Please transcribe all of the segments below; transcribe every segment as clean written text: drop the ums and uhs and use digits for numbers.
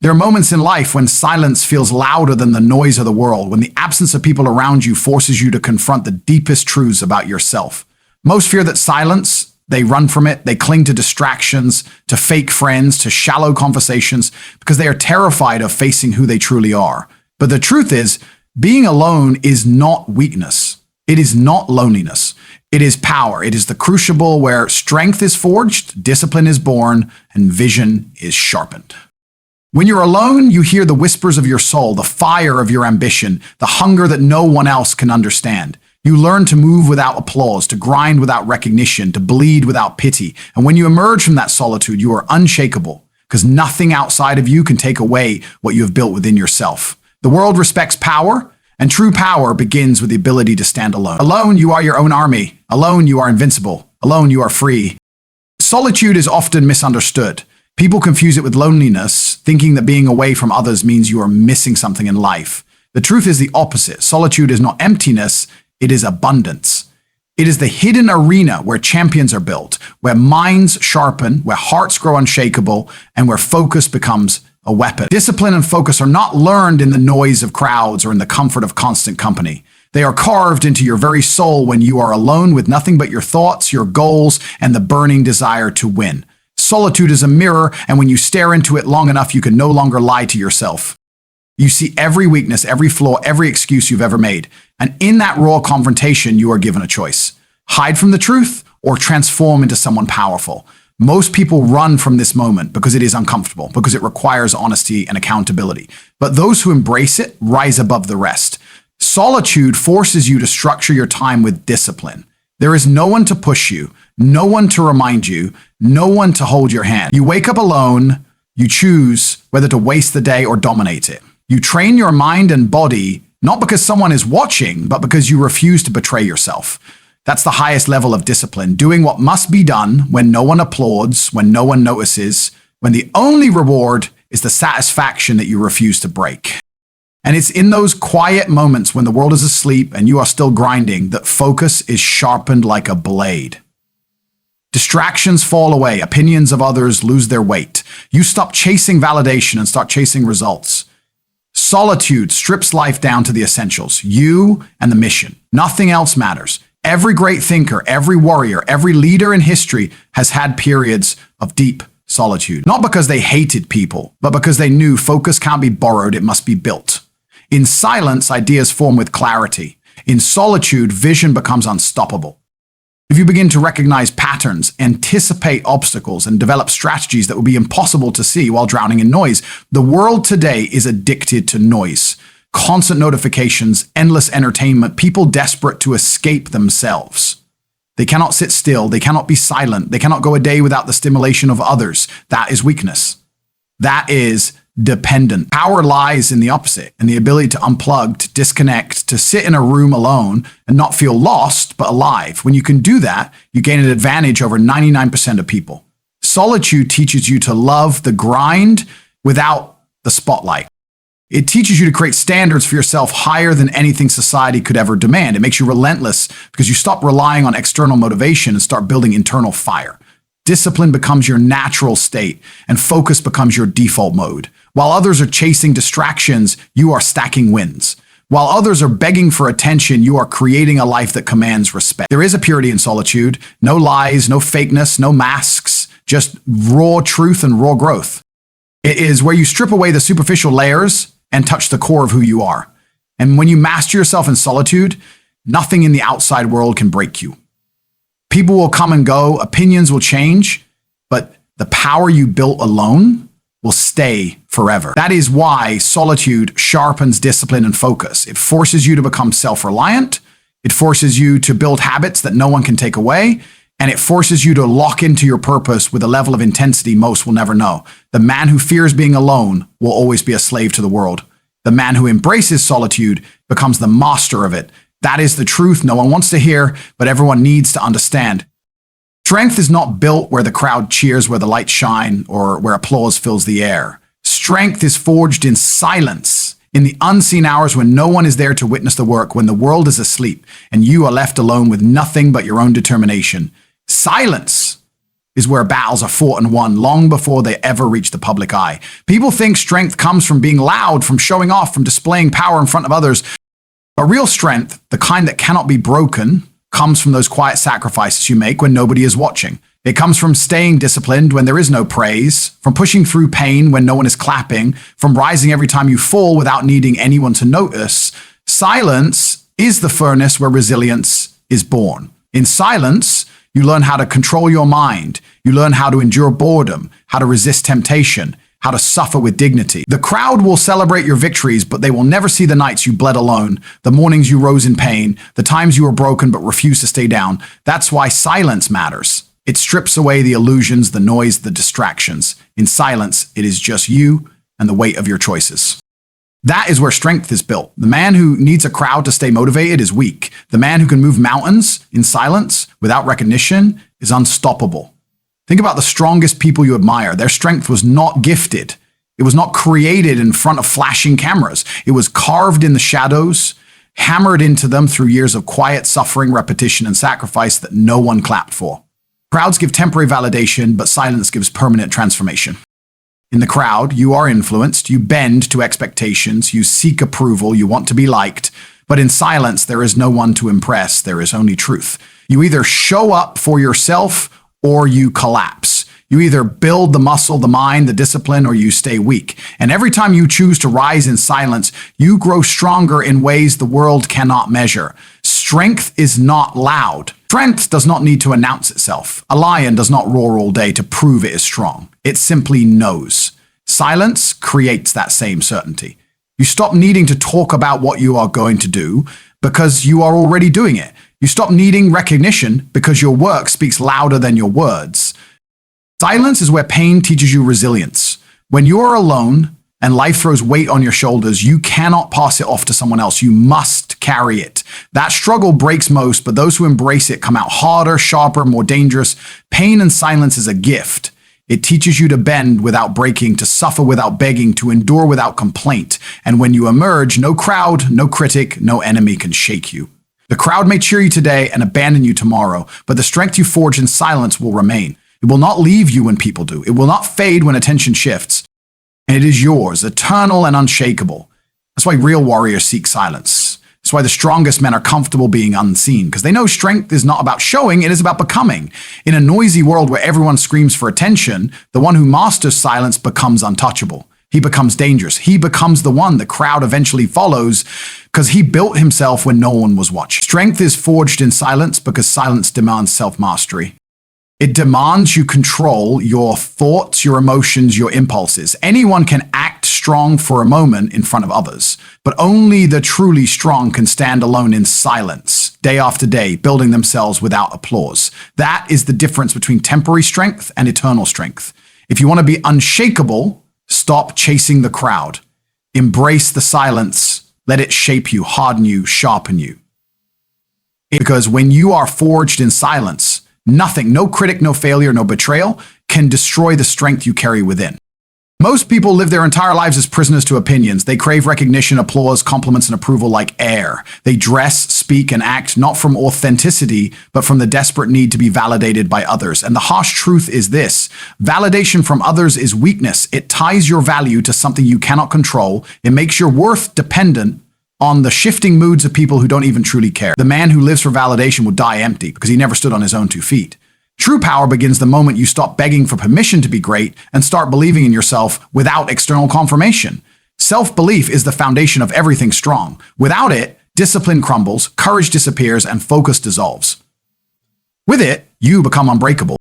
There are moments in life when silence feels louder than the noise of the world, when the absence of people around you forces you to confront the deepest truths about yourself. Most fear that silence, they run from it, they cling to distractions, to fake friends, to shallow conversations, because they are terrified of facing who they truly are. But the truth is, being alone is not weakness. It is not loneliness. It is power. It is the crucible where strength is forged, discipline is born, and vision is sharpened. When you're alone, you hear the whispers of your soul, the fire of your ambition, the hunger that no one else can understand. You learn to move without applause, to grind without recognition, to bleed without pity. And when you emerge from that solitude, you are unshakable, because nothing outside of you can take away what you have built within yourself. The world respects power, and true power begins with the ability to stand alone. Alone, you are your own army. Alone, you are invincible. Alone, you are free. Solitude is often misunderstood. People confuse it with loneliness, thinking that being away from others means you are missing something in life. The truth is the opposite. Solitude is not emptiness, it is abundance. It is the hidden arena where champions are built, where minds sharpen, where hearts grow unshakable, and where focus becomes a weapon. Discipline and focus are not learned in the noise of crowds or in the comfort of constant company. They are carved into your very soul when you are alone with nothing but your thoughts, your goals, and the burning desire to win. Solitude is a mirror, and when you stare into it long enough, you can no longer lie to yourself. You see every weakness, every flaw, every excuse you've ever made. And in that raw confrontation, you are given a choice. Hide from the truth or transform into someone powerful. Most people run from this moment because it is uncomfortable, because it requires honesty and accountability. But those who embrace it rise above the rest. Solitude forces you to structure your time with discipline. There is no one to push you, no one to remind you, no one to hold your hand. You wake up alone, you choose whether to waste the day or dominate it. You train your mind and body, not because someone is watching, but because you refuse to betray yourself. That's the highest level of discipline, doing what must be done when no one applauds, when no one notices, when the only reward is the satisfaction that you refuse to break. And it's in those quiet moments when the world is asleep and you are still grinding that focus is sharpened like a blade. Distractions fall away, opinions of others lose their weight. You stop chasing validation and start chasing results. Solitude strips life down to the essentials, you and the mission. Nothing else matters. Every great thinker, every warrior, every leader in history has had periods of deep solitude. Not because they hated people, but because they knew focus can't be borrowed, it must be built. In silence, ideas form with clarity. In solitude, vision becomes unstoppable. If you begin to recognize patterns, anticipate obstacles, and develop strategies that would be impossible to see while drowning in noise, the world today is addicted to noise. Constant notifications, endless entertainment, people desperate to escape themselves. They cannot sit still, they cannot be silent, they cannot go a day without the stimulation of others. That is weakness. That is dependent. Power lies in the opposite, in the ability to unplug, to disconnect, to sit in a room alone and not feel lost, but alive. When you can do that, you gain an advantage over 99% of people. Solitude teaches you to love the grind without the spotlight. It teaches you to create standards for yourself higher than anything society could ever demand. It makes you relentless because you stop relying on external motivation and start building internal fire. Discipline becomes your natural state, and focus becomes your default mode. While others are chasing distractions, you are stacking wins. While others are begging for attention, you are creating a life that commands respect. There is a purity in solitude. No lies, no fakeness, no masks, just raw truth and raw growth. It is where you strip away the superficial layers and touch the core of who you are. And when you master yourself in solitude, nothing in the outside world can break you. People will come and go, opinions will change, but the power you built alone will stay forever. That is why solitude sharpens discipline and focus. It forces you to become self-reliant. It forces you to build habits that no one can take away. And it forces you to lock into your purpose with a level of intensity most will never know. The man who fears being alone will always be a slave to the world. The man who embraces solitude becomes the master of it. That is the truth no one wants to hear, but everyone needs to understand. Strength is not built where the crowd cheers, where the lights shine, or where applause fills the air. Strength is forged in silence, in the unseen hours when no one is there to witness the work, when the world is asleep and you are left alone with nothing but your own determination. Silence is where battles are fought and won long before they ever reach the public eye. People think strength comes from being loud, from showing off, from displaying power in front of others. But real strength, the kind that cannot be broken, comes from those quiet sacrifices you make when nobody is watching. It comes from staying disciplined when there is no praise, from pushing through pain when no one is clapping, from rising every time you fall without needing anyone to notice. Silence is the furnace where resilience is born. In silence, you learn how to control your mind. You learn how to endure boredom, how to resist temptation, how to suffer with dignity. The crowd will celebrate your victories, but they will never see the nights you bled alone, the mornings you rose in pain, the times you were broken but refused to stay down. That's why silence matters. It strips away the illusions, the noise, the distractions. In silence, it is just you and the weight of your choices. That is where strength is built. The man who needs a crowd to stay motivated is weak. The man who can move mountains in silence without recognition is unstoppable. Think about the strongest people you admire. Their strength was not gifted. It was not created in front of flashing cameras. It was carved in the shadows, hammered into them through years of quiet suffering, repetition, and sacrifice that no one clapped for. Crowds give temporary validation, but silence gives permanent transformation. In the crowd, you are influenced, you bend to expectations, you seek approval, you want to be liked. But in silence, there is no one to impress, there is only truth. You either show up for yourself or you collapse. You either build the muscle, the mind, the discipline, or you stay weak. And every time you choose to rise in silence, you grow stronger in ways the world cannot measure. Strength is not loud. Strength does not need to announce itself. A lion does not roar all day to prove it is strong. It simply knows. Silence creates that same certainty. You stop needing to talk about what you are going to do because you are already doing it. You stop needing recognition because your work speaks louder than your words. Silence is where pain teaches you resilience. When you are alone and life throws weight on your shoulders, you cannot pass it off to someone else. You must carry it. That struggle breaks most, but those who embrace it come out harder, sharper, more dangerous. Pain and silence is a gift. It teaches you to bend without breaking, to suffer without begging, to endure without complaint. And when you emerge, no crowd, no critic, no enemy can shake you. The crowd may cheer you today and abandon you tomorrow, but the strength you forge in silence will remain. It will not leave you when people do. It will not fade when attention shifts. And it is yours, eternal and unshakable. That's why real warriors seek silence. That's why the strongest men are comfortable being unseen, because they know strength is not about showing, it is about becoming. In a noisy world where everyone screams for attention, the one who masters silence becomes untouchable. He becomes dangerous. He becomes the one the crowd eventually follows because he built himself when no one was watching. Strength is forged in silence because silence demands self-mastery. It demands you control your thoughts, your emotions, your impulses. Anyone can act strong for a moment in front of others, but only the truly strong can stand alone in silence, day after day, building themselves without applause. That is the difference between temporary strength and eternal strength. If you want to be unshakable, stop chasing the crowd. Embrace the silence. Let it shape you, harden you, sharpen you. Because when you are forged in silence, nothing, no critic, no failure, no betrayal can destroy the strength you carry within. Most people live their entire lives as prisoners to opinions. They crave recognition, applause, compliments, and approval like air. They dress, speak, and act not from authenticity, but from the desperate need to be validated by others. And the harsh truth is this: validation from others is weakness. It ties your value to something you cannot control. It makes your worth dependent on the shifting moods of people who don't even truly care. The man who lives for validation will die empty because he never stood on his own 2 feet. True power begins the moment you stop begging for permission to be great and start believing in yourself without external confirmation. Self-belief is the foundation of everything strong. Without it, discipline crumbles, courage disappears, and focus dissolves. With it, you become unbreakable.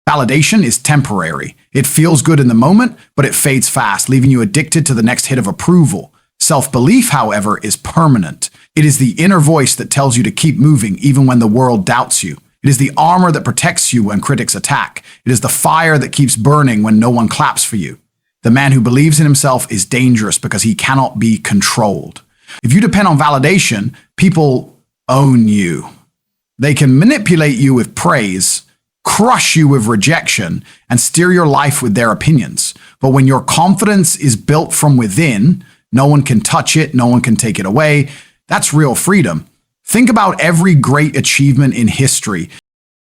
Validation is temporary. It feels good in the moment, but it fades fast, leaving you addicted to the next hit of approval. Self-belief, however, is permanent. It is the inner voice that tells you to keep moving even when the world doubts you. It is the armor that protects you when critics attack. It is the fire that keeps burning when no one claps for you. The man who believes in himself is dangerous because he cannot be controlled. If you depend on validation, people own you. They can manipulate you with praise, crush you with rejection, and steer your life with their opinions. But when your confidence is built from within, no one can touch it, no one can take it away. That's real freedom. Think about every great achievement in history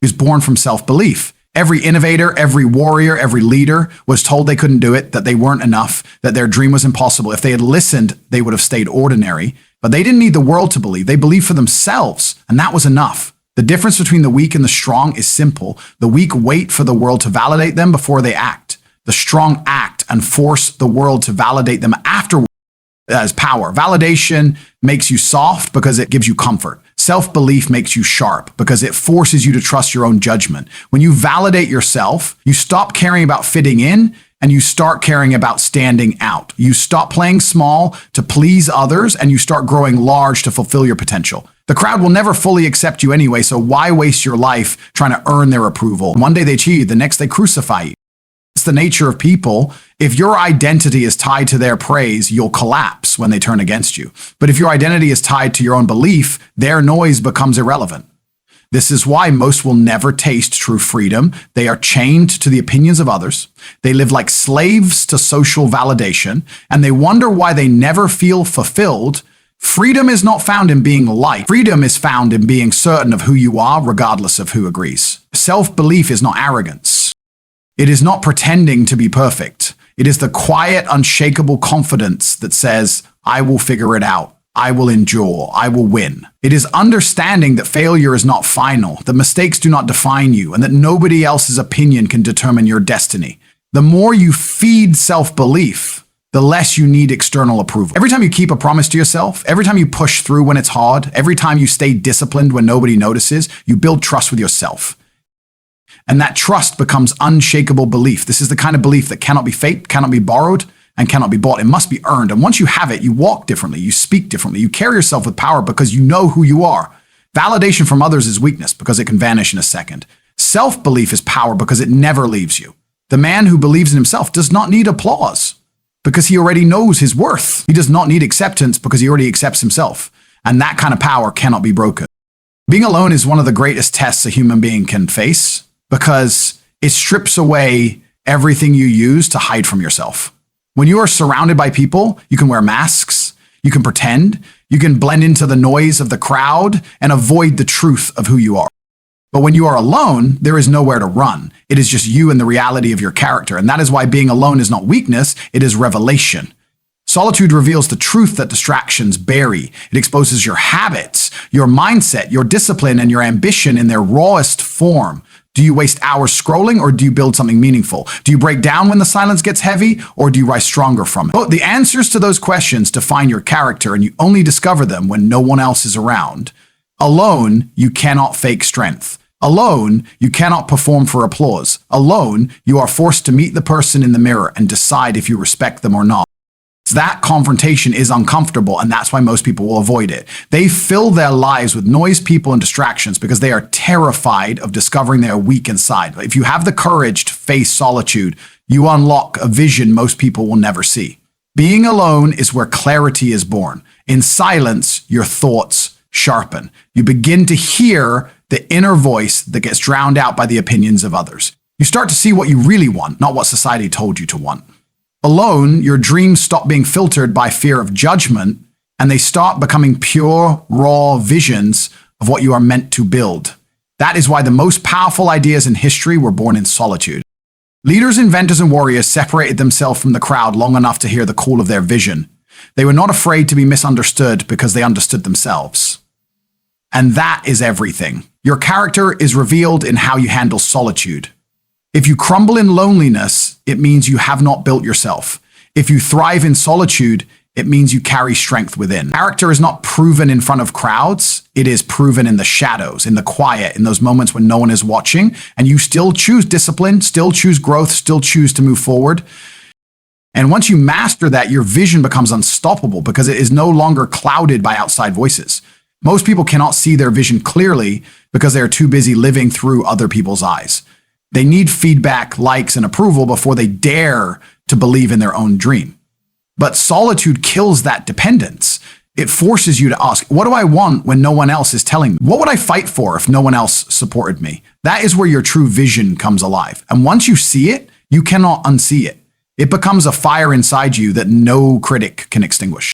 is born from self-belief. Every innovator, every warrior, every leader was told they couldn't do it, that they weren't enough, that their dream was impossible. If they had listened, they would have stayed ordinary. But they didn't need the world to believe. They believed for themselves, and that was enough. The difference between the weak and the strong is simple. The weak wait for the world to validate them before they act. The strong act and force the world to validate them afterwards as power. Validation makes you soft because it gives you comfort. Self-belief makes you sharp because it forces you to trust your own judgment. When you validate yourself, you stop caring about fitting in and you start caring about standing out. You stop playing small to please others and you start growing large to fulfill your potential. The crowd will never fully accept you anyway, so why waste your life trying to earn their approval? One day they cheat, the next they crucify you. It's the nature of people. If your identity is tied to their praise, you'll collapse when they turn against you. But if your identity is tied to your own belief, their noise becomes irrelevant. This is why most will never taste true freedom. They are chained to the opinions of others. They live like slaves to social validation, and they wonder why they never feel fulfilled. Freedom is not found in being liked. Freedom is found in being certain of who you are, regardless of who agrees. Self-belief is not arrogance. It is not pretending to be perfect. It is the quiet, unshakable confidence that says, I will figure it out. I will endure. I will win. It is understanding that failure is not final, that mistakes do not define you, and that nobody else's opinion can determine your destiny. The more you feed self-belief, the less you need external approval. Every time you keep a promise to yourself, every time you push through when it's hard, every time you stay disciplined when nobody notices, you build trust with yourself. And that trust becomes unshakable belief. This is the kind of belief that cannot be faked, cannot be borrowed, and cannot be bought. It must be earned. And once you have it, you walk differently, you speak differently, you carry yourself with power because you know who you are. Validation from others is weakness because it can vanish in a second. Self-belief is power because it never leaves you. The man who believes in himself does not need applause because he already knows his worth. He does not need acceptance because he already accepts himself. And that kind of power cannot be broken. Being alone is one of the greatest tests a human being can face because it strips away everything you use to hide from yourself. When you are surrounded by people, you can wear masks, you can pretend, you can blend into the noise of the crowd and avoid the truth of who you are. But when you are alone, there is nowhere to run. It is just you and the reality of your character. And that is why being alone is not weakness, it is revelation. Solitude reveals the truth that distractions bury. It exposes your habits, your mindset, your discipline, and your ambition in their rawest form. Do you waste hours scrolling or do you build something meaningful? Do you break down when the silence gets heavy or do you rise stronger from it? Well, the answers to those questions define your character and you only discover them when no one else is around. Alone, you cannot fake strength. Alone, you cannot perform for applause. Alone, you are forced to meet the person in the mirror and decide if you respect them or not. That confrontation is uncomfortable, and that's why most people will avoid it. They fill their lives with noise, people, and distractions because they are terrified of discovering they are weak inside. If you have the courage to face solitude, you unlock a vision most people will never see. Being alone is where clarity is born. In silence, your thoughts sharpen. You begin to hear the inner voice that gets drowned out by the opinions of others. You start to see what you really want, not what society told you to want. Alone, your dreams stop being filtered by fear of judgment, and they start becoming pure, raw visions of what you are meant to build. That is why the most powerful ideas in history were born in solitude. Leaders, inventors, and warriors separated themselves from the crowd long enough to hear the call of their vision. They were not afraid to be misunderstood because they understood themselves. And that is everything. Your character is revealed in how you handle solitude. If you crumble in loneliness, it means you have not built yourself. If you thrive in solitude, it means you carry strength within. Character is not proven in front of crowds. It is proven in the shadows, in the quiet, in those moments when no one is watching, and you still choose discipline, still choose growth, still choose to move forward. And once you master that, your vision becomes unstoppable because it is no longer clouded by outside voices. Most people cannot see their vision clearly because they are too busy living through other people's eyes. They need feedback, likes, and approval before they dare to believe in their own dream. But solitude kills that dependence. It forces you to ask, what do I want when no one else is telling me? What would I fight for if no one else supported me? That is where your true vision comes alive. And once you see it, you cannot unsee it. It becomes a fire inside you that no critic can extinguish.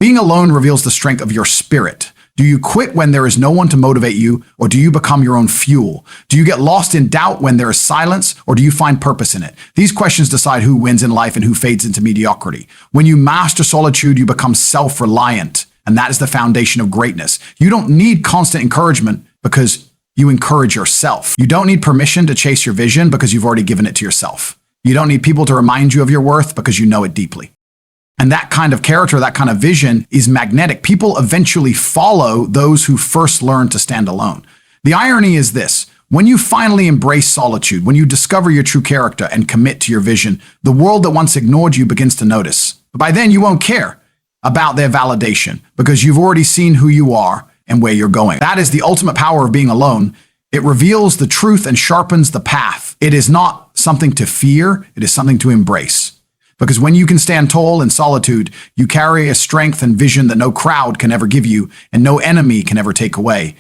Being alone reveals the strength of your spirit. Do you quit when there is no one to motivate you, or do you become your own fuel? Do you get lost in doubt when there is silence, or do you find purpose in it? These questions decide who wins in life and who fades into mediocrity. When you master solitude, you become self-reliant, and that is the foundation of greatness. You don't need constant encouragement because you encourage yourself. You don't need permission to chase your vision because you've already given it to yourself. You don't need people to remind you of your worth because you know it deeply. And that kind of character, that kind of vision is magnetic. People eventually follow those who first learn to stand alone. The irony is this: when you finally embrace solitude, when you discover your true character and commit to your vision, the world that once ignored you begins to notice. But by then you won't care about their validation because you've already seen who you are and where you're going. That is the ultimate power of being alone. It reveals the truth and sharpens the path. It is not something to fear, it is something to embrace. Because when you can stand tall in solitude, you carry a strength and vision that no crowd can ever give you and no enemy can ever take away.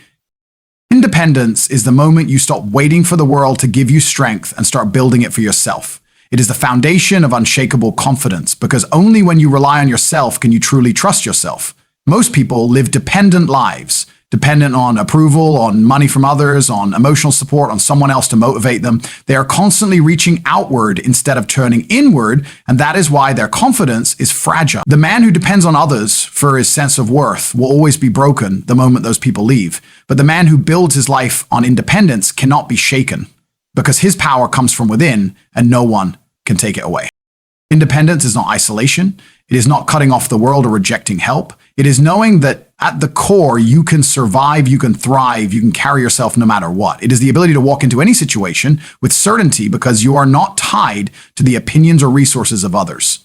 Independence is the moment you stop waiting for the world to give you strength and start building it for yourself. It is the foundation of unshakable confidence, because only when you rely on yourself can you truly trust yourself. Most people live dependent lives, dependent on approval, on money from others, on emotional support, on someone else to motivate them. They are constantly reaching outward instead of turning inward, and that is why their confidence is fragile. The man who depends on others for his sense of worth will always be broken the moment those people leave. But the man who builds his life on independence cannot be shaken, because his power comes from within and no one can take it away. Independence is not isolation. It is not cutting off the world or rejecting help. It is knowing that at the core, you can survive, you can thrive, you can carry yourself no matter what. It is the ability to walk into any situation with certainty because you are not tied to the opinions or resources of others.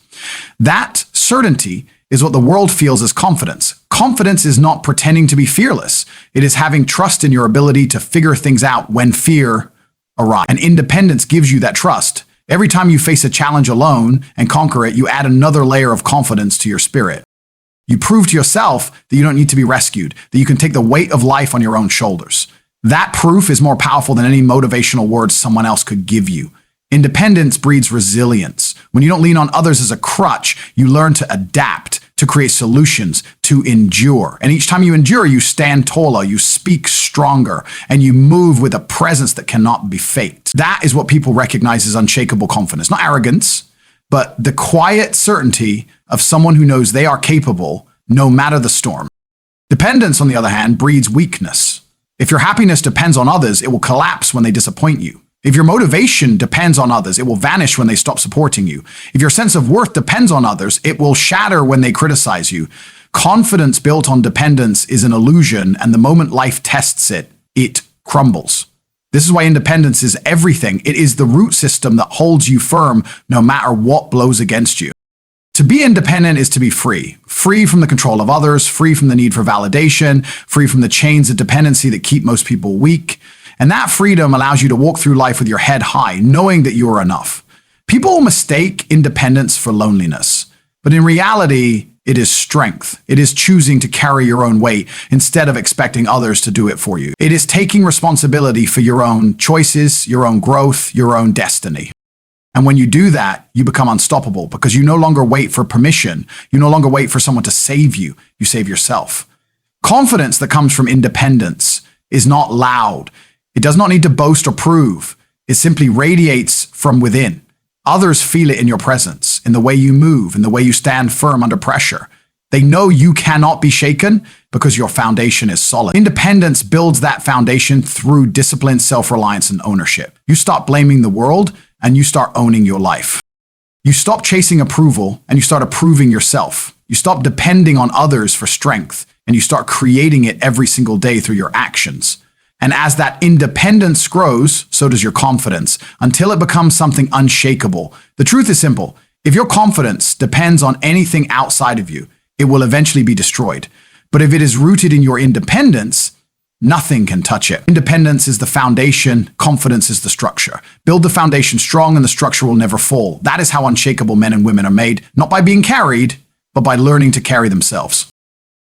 That certainty is what the world feels as confidence. Confidence is not pretending to be fearless. It is having trust in your ability to figure things out when fear arrives. And independence gives you that trust. Every time you face a challenge alone and conquer it, you add another layer of confidence to your spirit. You prove to yourself that you don't need to be rescued, that you can take the weight of life on your own shoulders. That proof is more powerful than any motivational words someone else could give you. Independence breeds resilience. When you don't lean on others as a crutch, you learn to adapt, to create solutions, to endure. And each time you endure, you stand taller, you speak stronger, and you move with a presence that cannot be faked. That is what people recognize as unshakable confidence. Not arrogance, but the quiet certainty of someone who knows they are capable no matter the storm. Dependence, on the other hand, breeds weakness. If your happiness depends on others, it will collapse when they disappoint you. If your motivation depends on others, it will vanish when they stop supporting you. If your sense of worth depends on others, it will shatter when they criticize you. Confidence built on dependence is an illusion, and the moment life tests it, it crumbles. This is why independence is everything. It is the root system that holds you firm no matter what blows against you. To be independent is to be free. Free from the control of others, free from the need for validation, free from the chains of dependency that keep most people weak. And that freedom allows you to walk through life with your head high, knowing that you are enough. People mistake independence for loneliness, but in reality, it is strength. It is choosing to carry your own weight instead of expecting others to do it for you. It is taking responsibility for your own choices, your own growth, your own destiny. And when you do that, you become unstoppable because you no longer wait for permission. You no longer wait for someone to save you. You save yourself. Confidence that comes from independence is not loud. It does not need to boast or prove. It simply radiates from within. Others feel it in your presence, in the way you move, in the way you stand firm under pressure. They know you cannot be shaken because your foundation is solid. Independence builds that foundation through discipline, self-reliance, and ownership. You stop blaming the world and you start owning your life. You stop chasing approval and you start approving yourself. You stop depending on others for strength and you start creating it every single day through your actions. And as that independence grows, so does your confidence, until it becomes something unshakable. The truth is simple. If your confidence depends on anything outside of you, it will eventually be destroyed. But if it is rooted in your independence, nothing can touch it. Independence is the foundation, confidence is the structure. Build the foundation strong and the structure will never fall. That is how unshakable men and women are made, not by being carried, but by learning to carry themselves.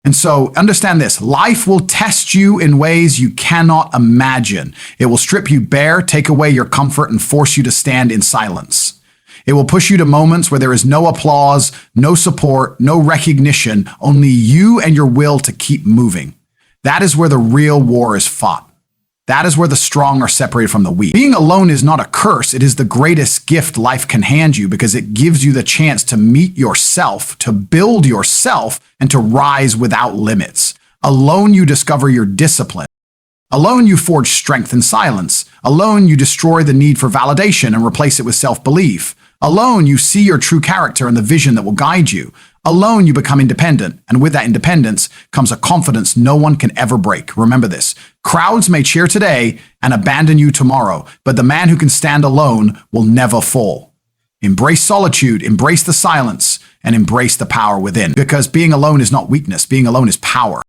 And so understand this, life will test you in ways you cannot imagine. It will strip you bare, take away your comfort, and force you to stand in silence. It will push you to moments where there is no applause, no support, no recognition, only you and your will to keep moving. That is where the real war is fought. That is where the strong are separated from the weak. Being alone is not a curse. It is the greatest gift life can hand you because it gives you the chance to meet yourself, to build yourself, and to rise without limits. Alone, you discover your discipline. Alone, you forge strength in silence. Alone, you destroy the need for validation and replace it with self-belief. Alone, you see your true character and the vision that will guide you. Alone, you become independent, and with that independence comes a confidence no one can ever break. Remember this: crowds may cheer today and abandon you tomorrow, but the man who can stand alone will never fall. Embrace solitude, embrace the silence, and embrace the power within. Because being alone is not weakness, being alone is power.